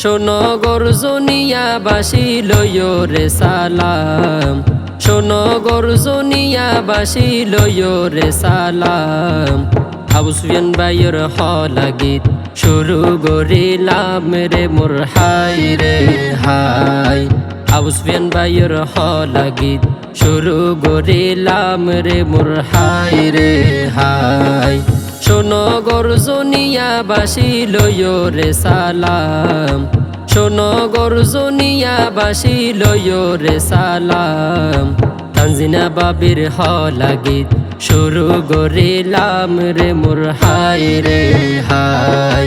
শোনো গর্জনিয়াবাসী লইও রে সালাম, শোনো গর্জনিয়াবাসী লইও রে সালাম। আবু সুফিয়ান ভাইয়ের হলা গীত শুরু করিলাম রে মোর হাই রে হাই। আবু সুফিয়ান ভাইয়ের হলা গীত শুরু করিলাম রে মোর হাই রে হাই। শোনো গর্জনিয়াবাসী লইও রে সালাম, শোনো গর্জনিয়াবাসী লইও রে সালাম। তানজিনা বাবির হলা গীত শুরু করিলাম রে মোর হাই রে হাই।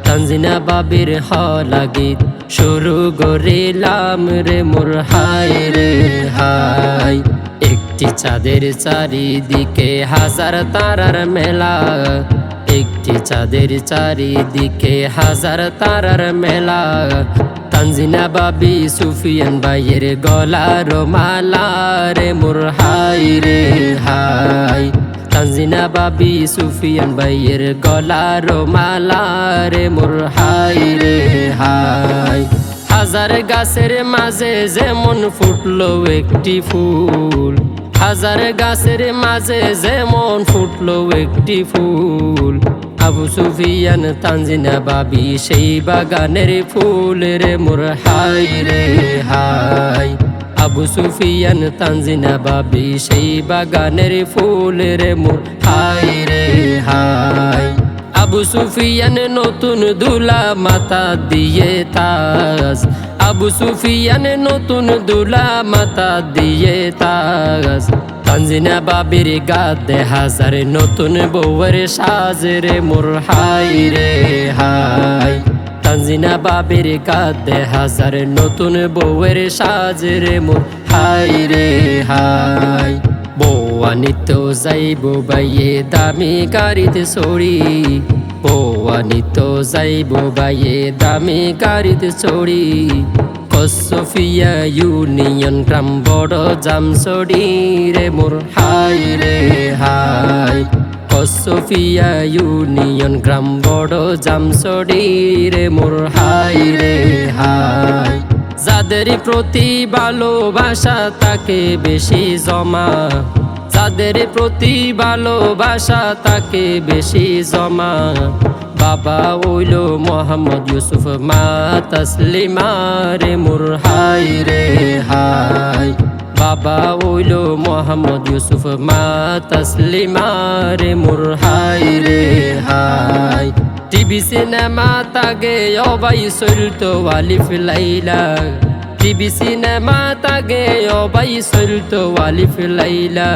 তানজিনা বাবির হলা গীত শুরু করিলাম রে মোর হাই রে হাই। একটি চাঁদের চারিদিকে হাজার তারার মেলা, একটি চাঁদের চারিদিকে হাজার তারার মেলা। তানজিনা বাবি সুফিয়ান ভাইয়ের গলার মালা রে মোর হাই রে হাই। তানজিনা বাবি সুফিয়ান ভাইয়ের গলার মালা রে মোর হাই রে হাই। হাজার গাছের মাঝে যেমন ফুটলো একটি ফুল, হাজার গাছের মাঝে যেমন ফুটলো একটি ফুল। আবু সুফিয়ান তানজিনা বাবি সেই বাগানের ফুল রে মোর হাই রে হাই। আবু সুফিয়ান তানজিনা বাবি সেই বাগানের ফুল রে মোর হাই রে হাই। আবু সুফিয়ান নতুন দুলা মাতা দিয়ে তাজ, আবু সুফিয়ান নতুন দুলা মাতা দিয়ে তাজ। তানজিনা বাবির গাদে হাজার নতুন বউয়ের সাজ রে মোর হাই রে হাই। তানজিনা বাবির গাদে হাজার নতুন বউয়ের সাজ রে মোর হাই রে হাই। বৌয়ানিত যাইব বাইয়ে দামি গাড়িতে চড়ি, বৌয়ানিত যাইব বাইয়ে দামি গাড়িতে চড়ি। কসফিয়া ইউনিয়ন গ্রাম বড় জামছড়ি রে মোর হাই রে হাই। কসফিয়া ইউনিয়ন গ্রাম বড় জামছড়ি রে মোর হাই রে হাই। যাদের প্রতি ভালোবাসা তাকে বেশি জমা, যাদের প্রতি ভালোবাসা তাকে বেশি জমা। বাবা হইল মোহাম্মদ ইউসুফ, মা তাসলিমা রে মোর হাই রে হাই। বাবা হইল মোহাম্মদ ইউসুফ, মা তাসলিমা রে মোর হাই রে হাই। টিভি সিনেমা তাগে অবাই চলতো আলিফ লাইলা, টিভি সিনেমা তাগে অবাই চলতো আলিফ লাইলা।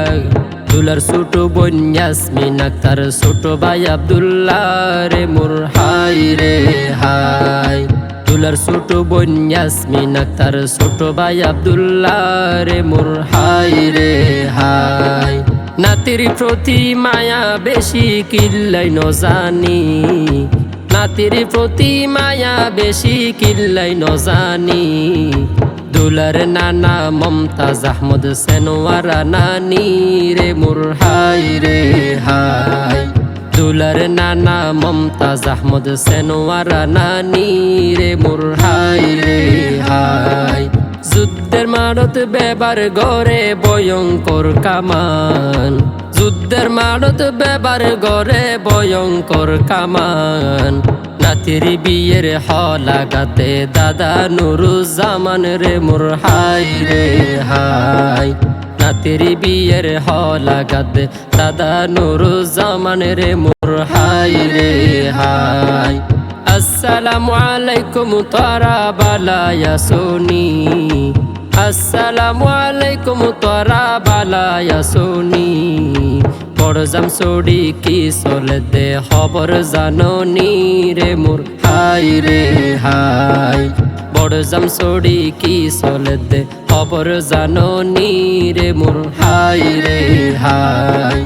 দুলার ছোট বোন ইয়াসমিন আক্তার, ছোট ভাই আব্দুল্লাহ রে মোর হাই রে হাই। দুলার ছোট বোন ইয়াসমিন আক্তার, ছোট ভাই আব্দুল্লাহ রে মোর হাই রে হাই। নাতির প্রতি মায়া বেশি কিল্লাই ন জানি, নাতির প্রতি মায়া বেশি কিল্লাই ন জানি। দুলার নানা মমতাজ আহমদ সেনওয়ারা নানি রে মোর হাই রে হাই। দুলার নানা মমতাজ আহমদ সেনওয়ারা নানি রে মোর হাই রে হাই। যুদ্ধের মারত বেবার গড়ে ভয়ঙ্কর কামান, যুদ্ধের মারত বেবার গড়ে ভয়ঙ্কর কামান। নাতির বিয়ের হলা গাতে দাদা নুরুজ্জামান রে মোর হাই রে হাই। নাতির বিয়ের হলা গাতে দাদা নুরুজ্জামান রে মোর হাই রে হাই। আসসালামু আলাইকুম তোরা বালায়া সোনি, আসসালামু আলাইকুম তোরা বালায়া সোনি। বড় জামছড়ি কি চলে দে খবর জাননি রে মোর হাই রে হাই। বড় জামছড়ি কি চলে দে খবর জাননি রে মোর হাই রে হাই।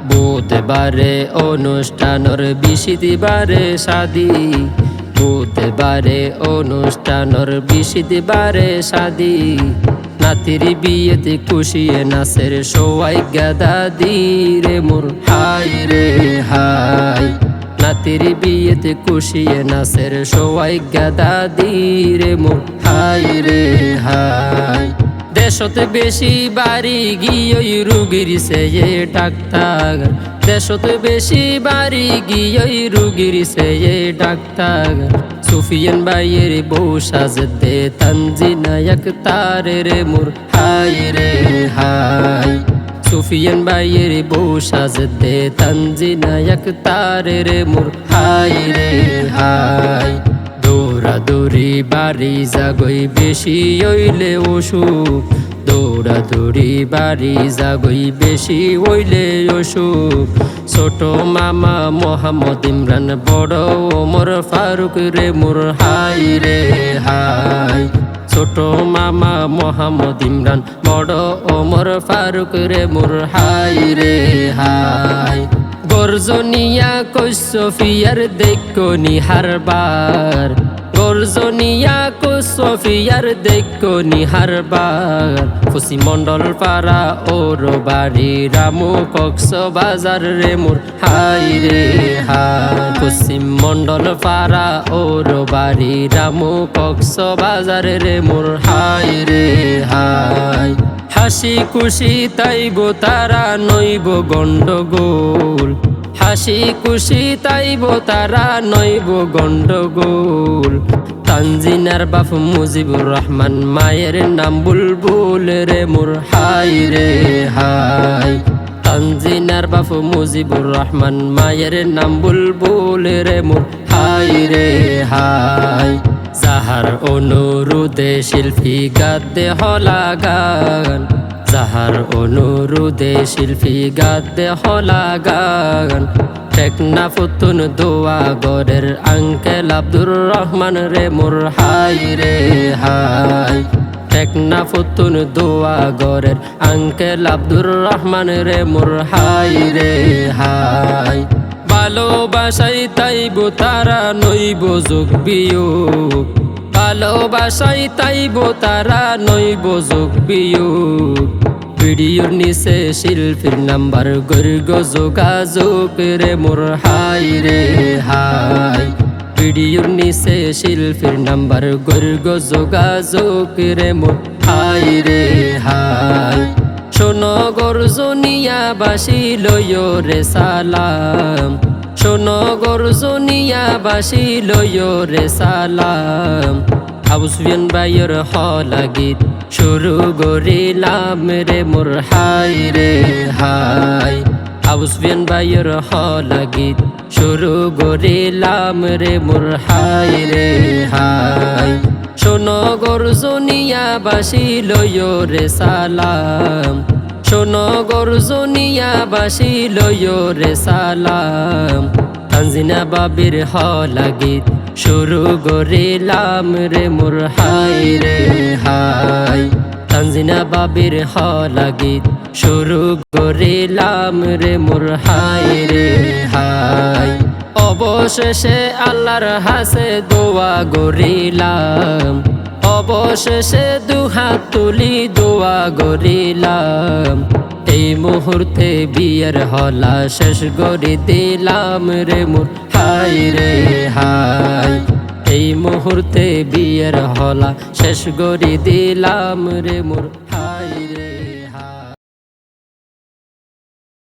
বুধবারে অনুষ্ঠানর বিশিদিবারে শাদি, বুধবারে অনুষ্ঠানর বিশিদিবারে শাদি। নাতির বিয়েতে খুশিয়ে নাচের সবাই গাদা দি রে মোর হাই রে হাই। নাতির বিয়েতে কুশিয়ে নাচের সবাই গাদা দিরে মোর হাই রে হাই। দেশতে বেশি বাড়ি গিয়ে রুগীর সে ডাক্তার, দেশতে বেশি বাড়ি গিয়ে রুগীর সে ডাক্তার। সুফিয়ান ভাইয়ের বউ সাজতে তানজিনা আক্তার রে মোর হাই রে হাই। সুফিয়ান ভাইয়ের বউ সাজতে তানজিনা আক্তার রে মোর হাই রে হাই। দৌড়াদৌড়ি বাড়ি জাগই বেশি হইলে অসুখ, দৌড়াদৌড়ি বাড়ি জাগই বেশি হইলে অসুখ। ছোট মামা মোহাম্মদ ইমরান, বড় ওমর ফারুক রে মোর হাই রে হাই। ছোট মামা মোহাম্মদ ইমরান, বড় ওমর ফারুক রে মোর হাই রে হাই। গর্জনিয়া কসফিয়ার দেখো নিহারবার, গর্জনিয়া কসফিয়ার দেখো নিহারবার। খুশি মন্ডল পাড়া ওর বাড়ি রামু কক্স বাজার রে মোর হাই রে হাই। খুশি মন্ডল পাড়া ওর বাড়ি রামু কক্স বাজার রে মোর হাই রে হাই। হাসি খুশি তাইব তারা নইব গন্ডগোল, হাসি খুশি তাইব তারা নইব গন্ডগোল। তানজিনার বাপ মুজিবুর রহমান, মায়ের নাম বুলবুল রে মোর হাই রে হাই। তানজিনার বাপ মুজিবুর রহমান, মায়ের নাম বুলবুল রে মোর হাই রে হাই। যাহার অনুরোধে শিল্পী গাদ্দে হলা গান, যাহার অনুরোধে শিল্পী গাদ্দে হলা গান। টেকনা ফুতুন দোয়া গরের আঙ্কেল আব্দুর রহমান রে মোর হাই রে হাই। টেকনা ফুতুন দোয়া গরের আঙ্কেল আব্দুর রহমান রে মোর হাই রে হাই। ভালোবাসাই তাইব তারা নইব যোগ বিয়োগ, ভালোবাসাই তাইব তারা নইব যোগ বিয়োগ। ভিডিওর নিচে শিল্পীর নাম্বার গর্গ যোগাযোগ রে মোর হাই রে হাই। ভিডিওর নিচে শিল্পীর নাম্বার গর্গ যোগাযোগ রে মোর হাই রে হাই। শোনো গর্জনিয়া বাসি লয় রে সালাম, শোনো গর্জনিয়া বাসি লয় রে সালাম। আবু সুফিয়ান ভাইয়ের হলা গীত শুরু করিলাম রে মোর হাই রে হাই। আবু সুফিয়ান ভাইয়ের হলা গীত শুরু করিলাম রে মোর হাই রে হাই। শোনো গর্জনিয়া বাসি লয় রে সালাম, শোনো গর্জনিয়া বাসি লয় রে সালাম। তানজিনা বাবির হলা গীত শুরু করিলাম রে মোর হাই রে হাই। তানজিনা বাবির হলা গীত শুরু করিলাম রে মোর হাই রে হাই। অবশেষে আল্লাহর হাসে দোয়া গরিলাম, অবশেষে দুহাত তুলি দোয়া গরিলাম। এই মুহূর্তে বিয়ের হলা শেষ করে দিলাম রে মোর হাই রে হাই। এই মুহূর্তে বিয়ের হলা শেষ করে দিলাম রে মোর হাই রে।